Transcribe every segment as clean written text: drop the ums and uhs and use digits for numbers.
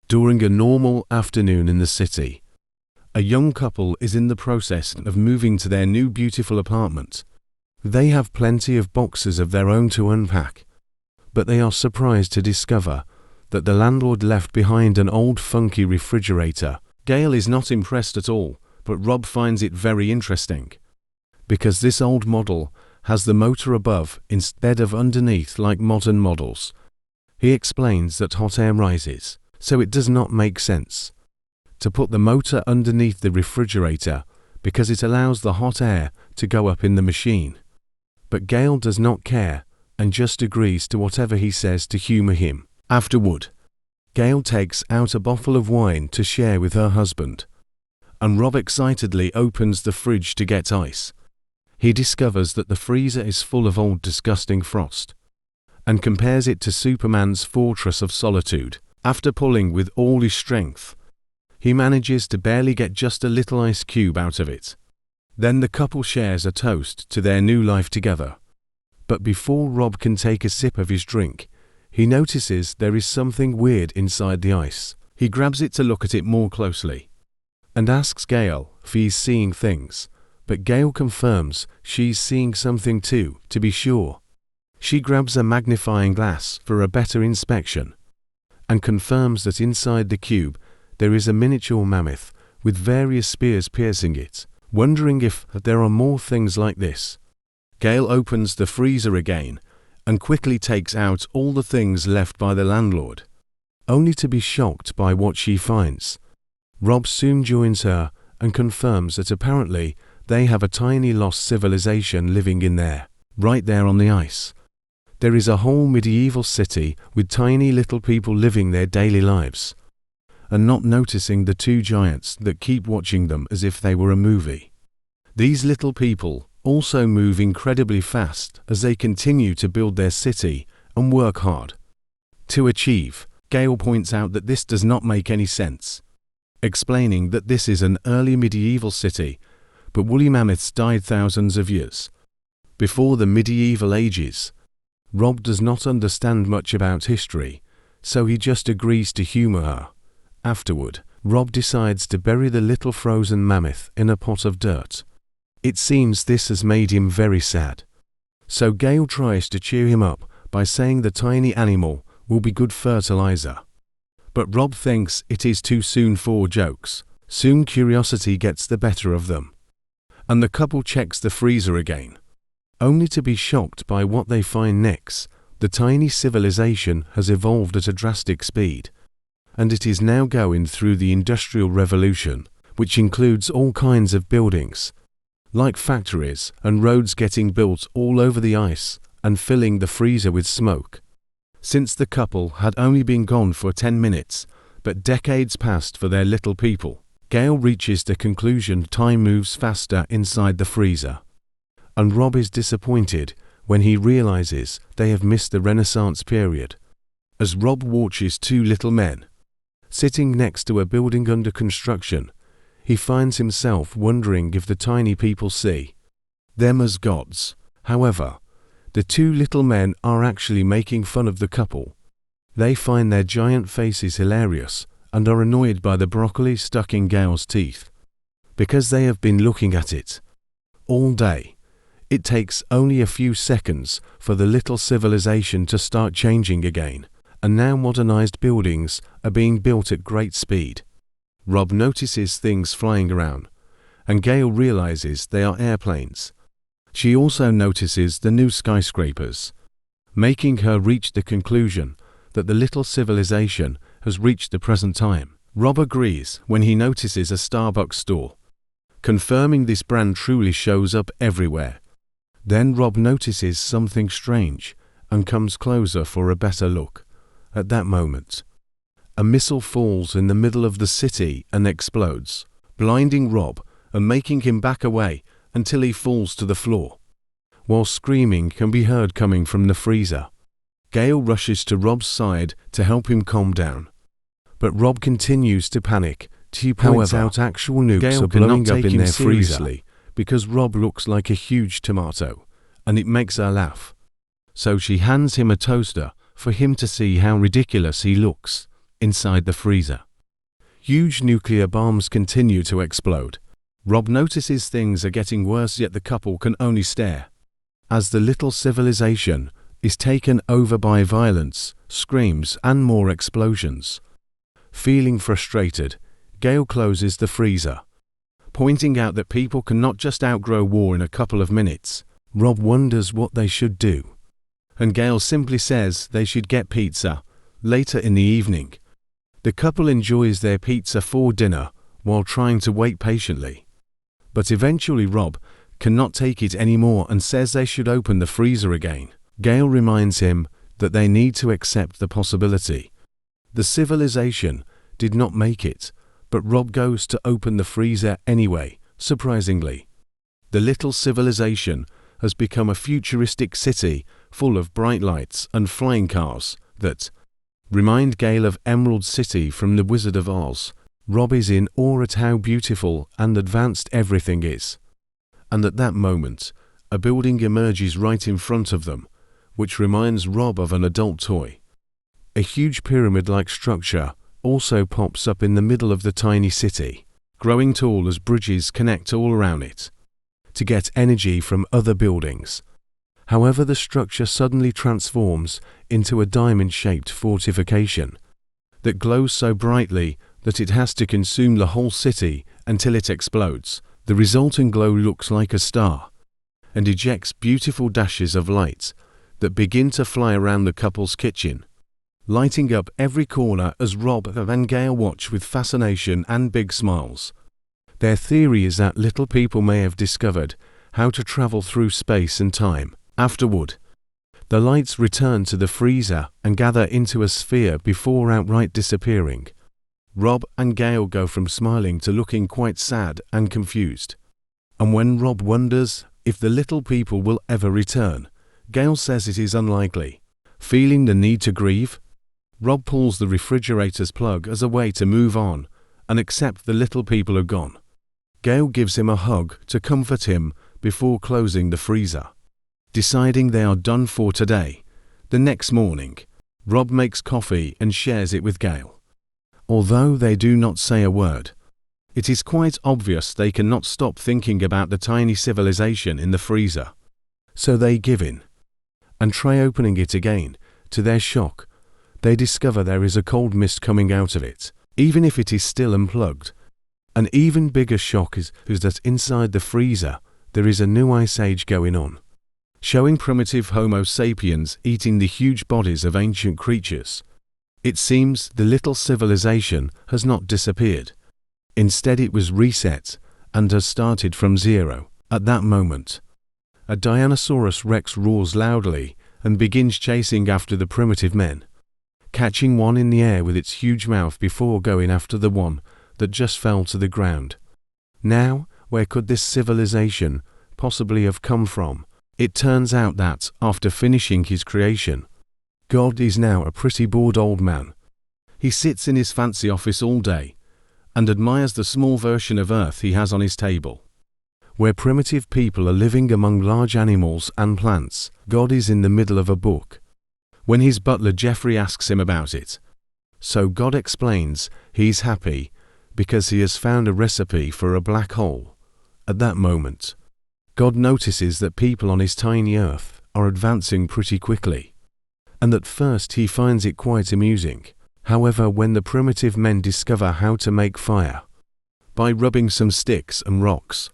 During a normal afternoon in the city, a young couple is in the process of moving to their new beautiful apartment. They have plenty of boxes of their own to unpack, but they are surprised to discover that the landlord left behind an old funky refrigerator. Gail is not impressed at all, but Rob finds it very interesting, because this old model has the motor above instead of underneath like modern models. He explains that hot air rises, so it does not make sense to put the motor underneath the refrigerator because it allows the hot air to go up in the machine. But Gail does not care and just agrees to whatever he says to humor him. Afterward, Gail takes out a bottle of wine to share with her husband, and Rob excitedly opens the fridge to get ice. He discovers that the freezer is full of old disgusting frost, and compares it to Superman's Fortress of Solitude. After pulling with all his strength, he manages to barely get just a little ice cube out of it. Then the couple shares a toast to their new life together. But before Rob can take a sip of his drink, he notices there is something weird inside the ice. He grabs it to look at it more closely, and asks Gail if he's seeing things, but Gail confirms she's seeing something too, to be sure. She grabs a magnifying glass for a better inspection, and confirms that inside the cube there is a miniature mammoth with various spears piercing it. Wondering if there are more things like this, Gail opens the freezer again and quickly takes out all the things left by the landlord, only to be shocked by what she finds. Rob soon joins her and confirms that apparently they have a tiny lost civilization living in there, right there on the ice. There is a whole medieval city with tiny little people living their daily lives, and not noticing the two giants that keep watching them as if they were a movie. These little people also move incredibly fast as they continue to build their city and work hard to achieve. Gail points out that this does not make any sense, explaining that this is an early medieval city, but woolly mammoths died thousands of years before the medieval ages. Rob does not understand much about history, so he just agrees to humor her. Afterward, Rob decides to bury the little frozen mammoth in a pot of dirt. It seems this has made him very sad, so Gail tries to cheer him up by saying the tiny animal will be good fertilizer. But Rob thinks it is too soon for jokes. Soon curiosity gets the better of them, and the couple checks the freezer again, only to be shocked by what they find next. The tiny civilization has evolved at a drastic speed, and it is now going through the Industrial Revolution, which includes all kinds of buildings, like factories and roads getting built all over the ice and filling the freezer with smoke. Since the couple had only been gone for 10 minutes, but decades passed for their little people, Gail reaches the conclusion time moves faster inside the freezer, and Rob is disappointed when he realizes they have missed the Renaissance period. As Rob watches two little men sitting next to a building under construction, he finds himself wondering if the tiny people see them as gods. However, the two little men are actually making fun of the couple. They find their giant faces hilarious and are annoyed by the broccoli stuck in Gail's teeth, because they have been looking at it all day. It takes only a few seconds for the little civilization to start changing again, and now modernized buildings are being built at great speed. Rob notices things flying around, and Gail realizes they are airplanes. She also notices the new skyscrapers, making her reach the conclusion that the little civilization has reached the present time. Rob agrees when he notices a Starbucks store, confirming this brand truly shows up everywhere. Then Rob notices something strange and comes closer for a better look. At that moment, a missile falls in the middle of the city and explodes, blinding Rob and making him back away until he falls to the floor, while screaming can be heard coming from the freezer. Gail rushes to Rob's side to help him calm down, but Rob continues to panic. He points out actual nukes are blowing up in their freezer because Rob looks like a huge tomato, and it makes her laugh. So she hands him a toaster for him to see how ridiculous he looks. inside the freezer. Huge nuclear bombs continue to explode. Rob notices things are getting worse, yet the couple can only stare as the little civilization is taken over by violence, screams, and more explosions. Feeling frustrated, Gail closes the freezer, pointing out that people cannot just outgrow war in a couple of minutes. Rob wonders what they should do, and Gail simply says they should get pizza later in the evening. The couple enjoys their pizza for dinner while trying to wait patiently. But eventually Rob cannot take it anymore and says they should open the freezer again. Gail reminds him that they need to accept the possibility the civilization did not make it, but Rob goes to open the freezer anyway. Surprisingly, the little civilization has become a futuristic city full of bright lights and flying cars that remind Gail of Emerald City from The Wizard of Oz. Rob is in awe at how beautiful and advanced everything is. And at that moment, a building emerges right in front of them, which reminds Rob of an adult toy. A huge pyramid-like structure also pops up in the middle of the tiny city, growing tall as bridges connect all around it to get energy from other buildings. However, the structure suddenly transforms into a diamond-shaped fortification that glows so brightly that it has to consume the whole city until it explodes. The resulting glow looks like a star and ejects beautiful dashes of light that begin to fly around the couple's kitchen, lighting up every corner as Rob and Gail watch with fascination and big smiles. Their theory is that little people may have discovered how to travel through space and time. Afterward, the lights return to the freezer and gather into a sphere before outright disappearing. Rob and Gail go from smiling to looking quite sad and confused. And when Rob wonders if the little people will ever return, Gail says it is unlikely. Feeling the need to grieve, Rob pulls the refrigerator's plug as a way to move on and accept the little people are gone. Gail gives him a hug to comfort him before closing the freezer. Deciding they are done for today, the next morning, Rob makes coffee and shares it with Gail. Although they do not say a word, it is quite obvious they cannot stop thinking about the tiny civilization in the freezer. So they give in and try opening it again. To their shock, they discover there is a cold mist coming out of it, even if it is still unplugged. An even bigger shock is that inside the freezer there is a new ice age going on, showing primitive Homo sapiens eating the huge bodies of ancient creatures. It seems the little civilization has not disappeared. Instead, it was reset and has started from zero. At that moment, a Tyrannosaurus Rex roars loudly and begins chasing after the primitive men, catching one in the air with its huge mouth before going after the one that just fell to the ground. Now, where could this civilization possibly have come from? It turns out that, after finishing his creation, God is now a pretty bored old man. He sits in his fancy office all day and admires the small version of Earth he has on his table. Where primitive people are living among large animals and plants, God is in the middle of a book. When his butler Jeffrey asks him about it, so God explains he's happy because he has found a recipe for a black hole. At that moment, God notices that people on his tiny Earth are advancing pretty quickly, and at first he finds it quite amusing. However, when the primitive men discover how to make fire by rubbing some sticks and rocks,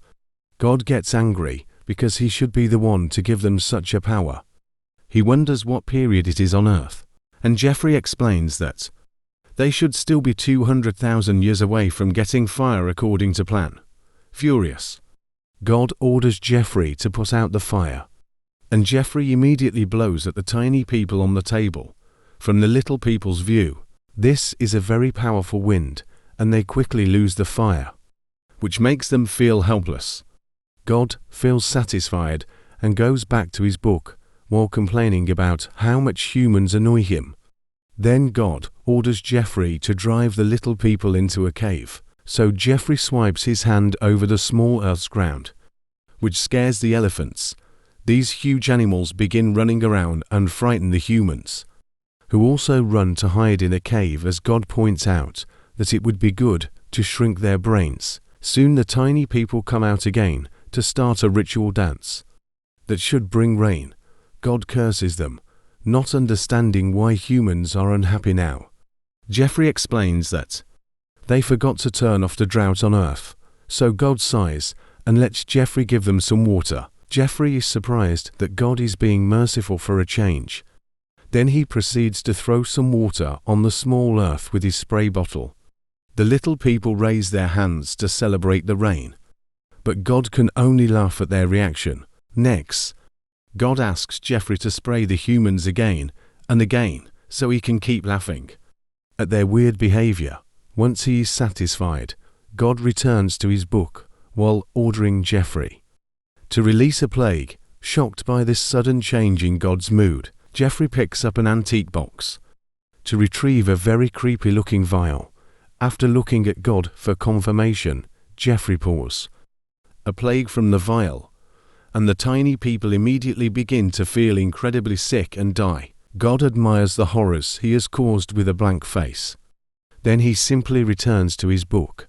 God gets angry because he should be the one to give them such a power. He wonders what period it is on Earth, and Jeffrey explains that they should still be 200,000 years away from getting fire according to plan. Furious, God orders Jeffrey to put out the fire, and Jeffrey immediately blows at the tiny people on the table. From the little people's view, this is a very powerful wind, and they quickly lose the fire, which makes them feel helpless. God feels satisfied and goes back to his book while complaining about how much humans annoy him. Then God orders Jeffrey to drive the little people into a cave. So Jeffrey swipes his hand over the small Earth's ground, which scares the elephants. These huge animals begin running around and frighten the humans. who also run to hide in a cave as God points out that it would be good to shrink their brains. Soon the tiny people come out again to start a ritual dance that should bring rain. God curses them, not understanding why humans are unhappy now. Jeffrey explains that they forgot to turn off the drought on Earth, so God sighs and lets Jeffrey give them some water. Jeffrey is surprised that God is being merciful for a change. Then he proceeds to throw some water on the small Earth with his spray bottle. The little people raise their hands to celebrate the rain, but God can only laugh at their reaction. Next, God asks Jeffrey to spray the humans again and again so he can keep laughing at their weird behavior. Once he is satisfied, God returns to his book while ordering Jeffrey to release a plague. Shocked by this sudden change in God's mood, Jeffrey picks up an antique box to retrieve a very creepy-looking vial. After looking at God for confirmation, Jeffrey pours a plague from the vial, and the tiny people immediately begin to feel incredibly sick and die. God admires the horrors he has caused with a blank face. Then he simply returns to his book.